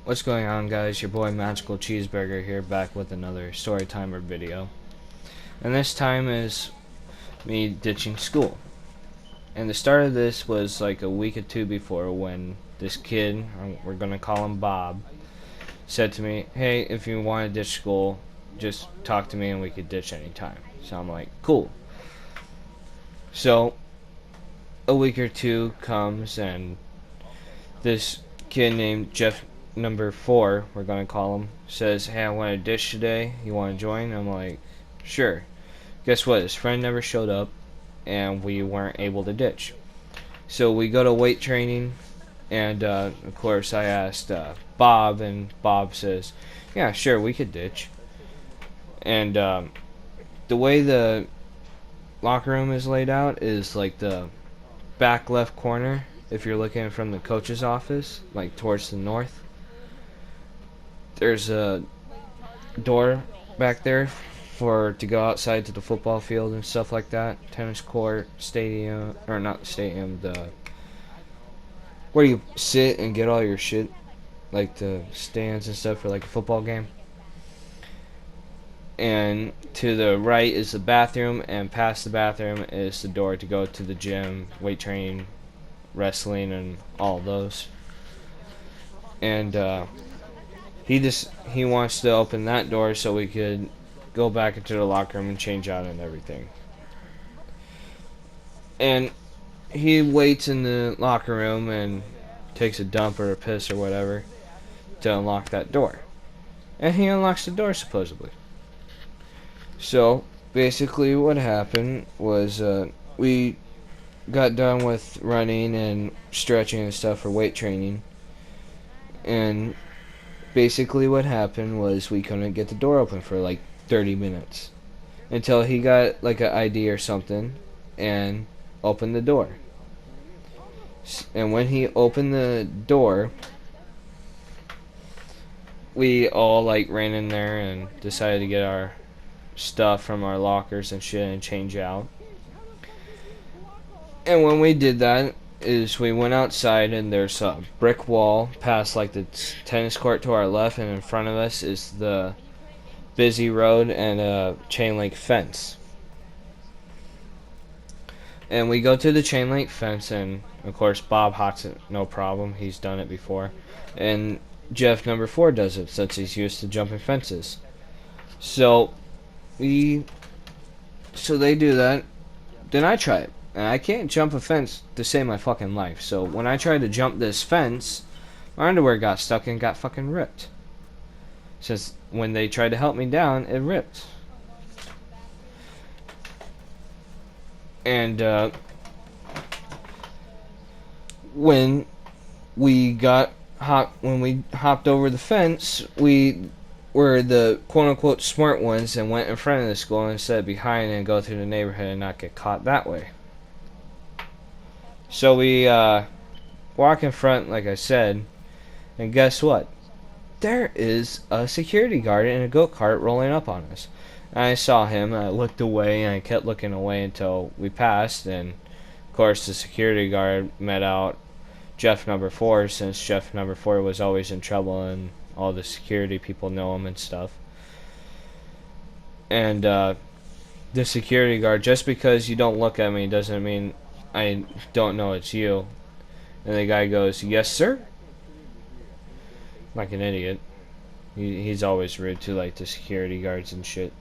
What's going on, guys? Your boy Magical Cheeseburger here, back with another Storytimer video. And this time is me ditching school. And the start of this was like a week or two before, when this kid, we're gonna call him Bob, said to me, "Hey, if you want to ditch school, just talk to me and we could ditch anytime." So I'm like, cool. So a week or two comes, and this kid named Jeff number 4, we're gonna call him, says, "Hey, I want to ditch today. You want to join?" I'm like, sure. Guess what? His friend never showed up, and we weren't able to ditch. So we go to weight training, and of course I asked Bob, and Bob says, "Yeah, sure, we could ditch." And the way the locker room is laid out is like the back left corner. If you're looking from the coach's office, like towards the north, there's a door back there for to go outside to the football field and stuff like that. Tennis court, stadium, or not stadium, the where you sit and get all your shit, like the stands and stuff for like a football game. And to the right is the bathroom, and past the bathroom is the door to go to the gym, weight training, wrestling, and all those. And he wants to open that door so we could go back into the locker room and change out and everything. And he waits in the locker room and takes a dump or a piss or whatever to unlock that door. And he unlocks the door, supposedly. So basically what happened was we got done with running and stretching and stuff for weight training, and basically what happened was we couldn't get the door open for like 30 minutes until he got like an ID or something and opened the door. And when he opened the door, we all like ran in there and decided to get our stuff from our lockers and shit and change out. And when we did that, is we went outside, and there's a brick wall past like the tennis court to our left, and in front of us is the busy road and a chain link fence. And we go to the chain link fence, and of course Bob hots it, no problem, he's done it before. And Jeff number 4 does it since he's used to jumping fences. So they do that, then I try it. And I can't jump a fence to save my fucking life. So when I tried to jump this fence, my underwear got stuck and got fucking ripped. Since when they tried to help me down, it ripped. And when we hopped over the fence, we were the quote-unquote smart ones and went in front of the school instead of behind and go through the neighborhood and not get caught that way. So we walk in front, like I said, and guess what? There is a security guard in a go-kart rolling up on us. And I saw him, and I looked away, and I kept looking away until we passed, and of course the security guard met out Jeff number 4, since Jeff number 4 was always in trouble and all the security people know him and stuff. And the security guard, just because you don't look at me doesn't mean I don't know it's you. And the guy goes, "Yes, sir?" Like an idiot. He's always rude to like the security guards and shit.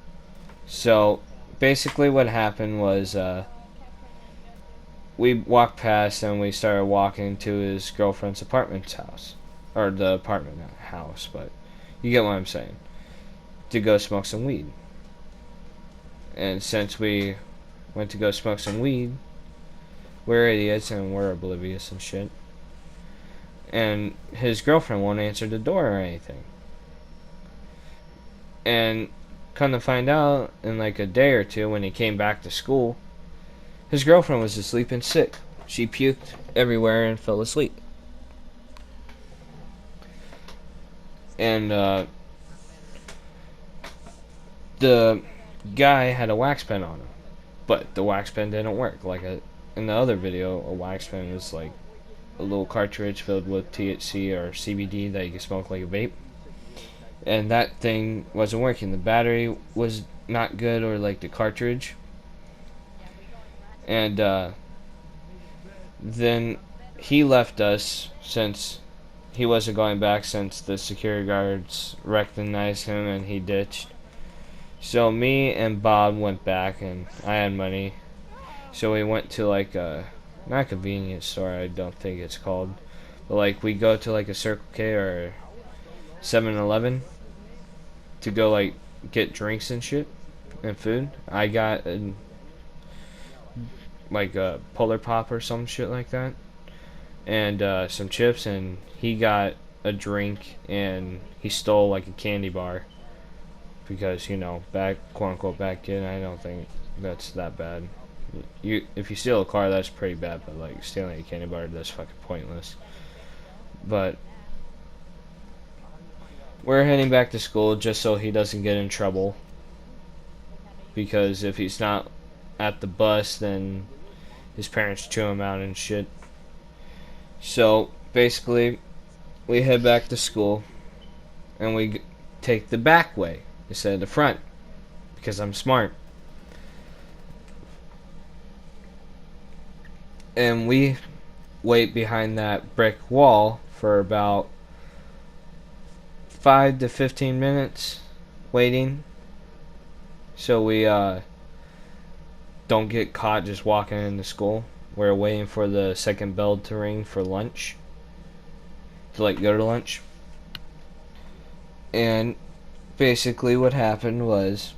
So basically what happened was we walked past and we started walking to his girlfriend's apartment's house. Or the apartment, not house, but you get what I'm saying. To go smoke some weed. And since we went to go smoke some weed, we're idiots and we're oblivious and shit. And his girlfriend won't answer the door or anything. And come to find out, in like a day or two, when he came back to school, his girlfriend was asleep and sick. She puked everywhere and fell asleep. And the guy had a wax pen on him, but the wax pen didn't work. Like in the other video, a wax pen was like a little cartridge filled with THC or CBD that you can smoke like a vape. And that thing wasn't working. The battery was not good, or like the cartridge. And then he left us since he wasn't going back, since the security guards recognized him and he ditched. So me and Bob went back, and I had money. So we went to like a, not a convenience store, I don't think it's called. But like we go to like a Circle K or 7-Eleven to go like get drinks and shit and food. I got like a Polar Pop or some shit like that, and some chips, and he got a drink, and he stole like a candy bar because, you know, back, quote unquote, back in, I don't think that's that bad. If you steal a car, that's pretty bad, but like stealing a candy bar, that's fucking pointless. But we're heading back to school just so he doesn't get in trouble, because if he's not at the bus, then his parents chew him out and shit. So basically, we head back to school, and we take the back way instead of the front, because I'm smart. And we wait behind that brick wall for about 5 to 15 minutes waiting, so we don't get caught just walking into school. We're waiting for the second bell to ring for lunch, to like go to lunch. And basically what happened was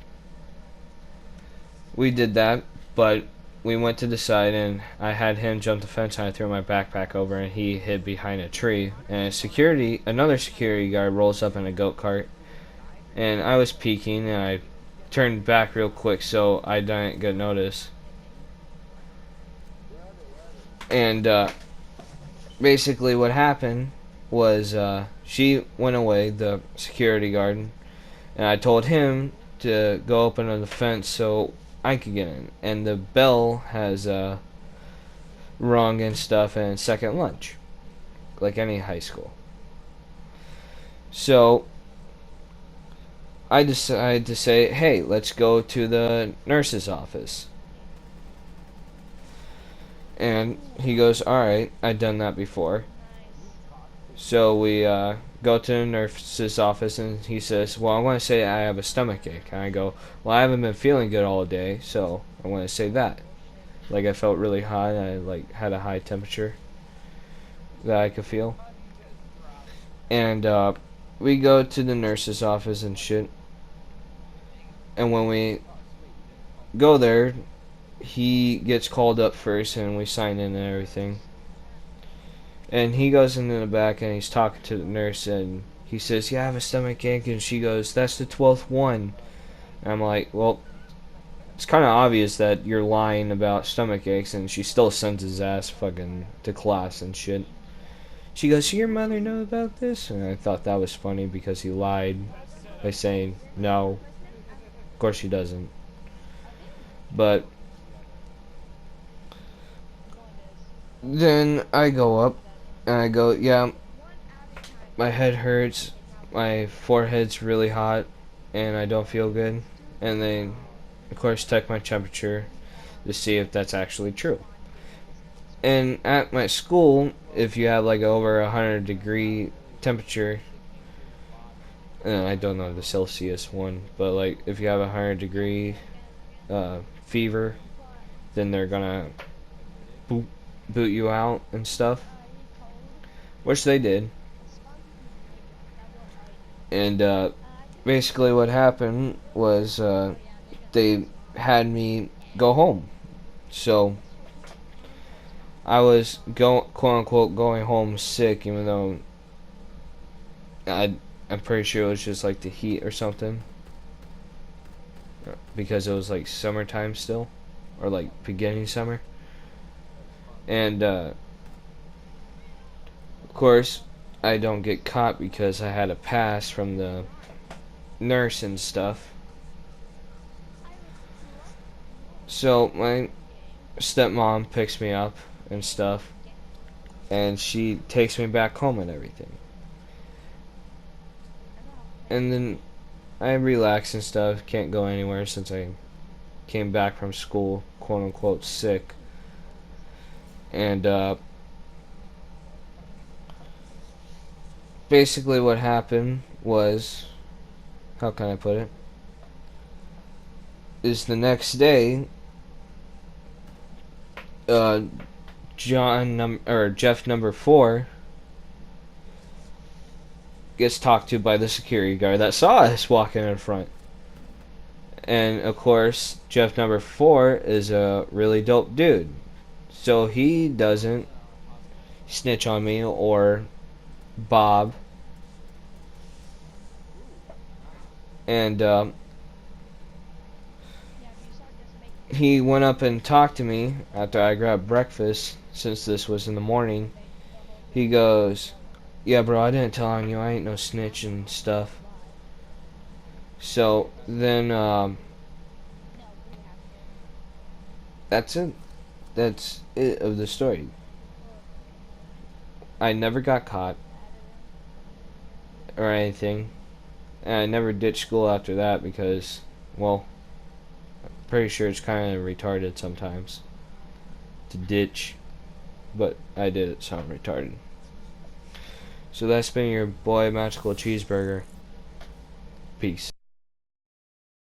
we did that, but we went to the side, and I had him jump the fence, and I threw my backpack over, and he hid behind a tree. And another security guard rolls up in a goat cart, and I was peeking, and I turned back real quick so I didn't get noticed. And basically what happened was she went away, the security guard, and I told him to go open the fence so I could get in. And the bell has rung and stuff, and second lunch, like any high school. So I decided to say, hey, let's go to the nurse's office. And he goes, alright, I've done that before. So we go to the nurse's office, and he says, well, I want to say I have a stomach ache. And I go, well, I haven't been feeling good all day, so I want to say that. Like, I felt really hot, I like had a high temperature that I could feel. And we go to the nurse's office and shit. And when we go there, he gets called up first, and we sign in and everything. And he goes into the back, and he's talking to the nurse, and he says, yeah, I have a stomach ache. And she goes, that's the 12th one. And I'm like, well, it's kind of obvious that you're lying about stomach aches. And she still sends his ass fucking to class and shit. She goes, so your mother know about this? And I thought that was funny, because he lied by saying no. Of course she doesn't. But then I go up, and I go, yeah, my head hurts, my forehead's really hot, and I don't feel good. And they, of course, check my temperature to see if that's actually true. And at my school, if you have like over 100-degree temperature, and I don't know the Celsius one, but like if you have 100-degree fever, then they're gonna boot you out and stuff, which they did. And basically what happened was they had me go home. So I was quote unquote going home sick, even though I'm pretty sure it was just like the heat or something, because it was like summertime still, or like beginning summer. And of course I don't get caught because I had a pass from the nurse and stuff. So my stepmom picks me up and stuff, and she takes me back home and everything. And then I relax and stuff, can't go anywhere since I came back from school, quote unquote, sick. And basically what happened was, how can I put it, is the next day, Jeff number 4 gets talked to by the security guard that saw us walking in front. And of course, Jeff number 4 is a really dope dude. So he doesn't snitch on me or Bob. And he went up and talked to me after I grabbed breakfast, since this was in the morning. He goes, "Yeah, bro, I didn't tell on you. I ain't no snitch and stuff." So then, that's it. That's it of the story. I never got caught or anything. And I never ditched school after that because, well, I'm pretty sure it's kind of retarded sometimes to ditch. But I did it, so I'm retarded. So that's been your boy Magical Cheeseburger. Peace.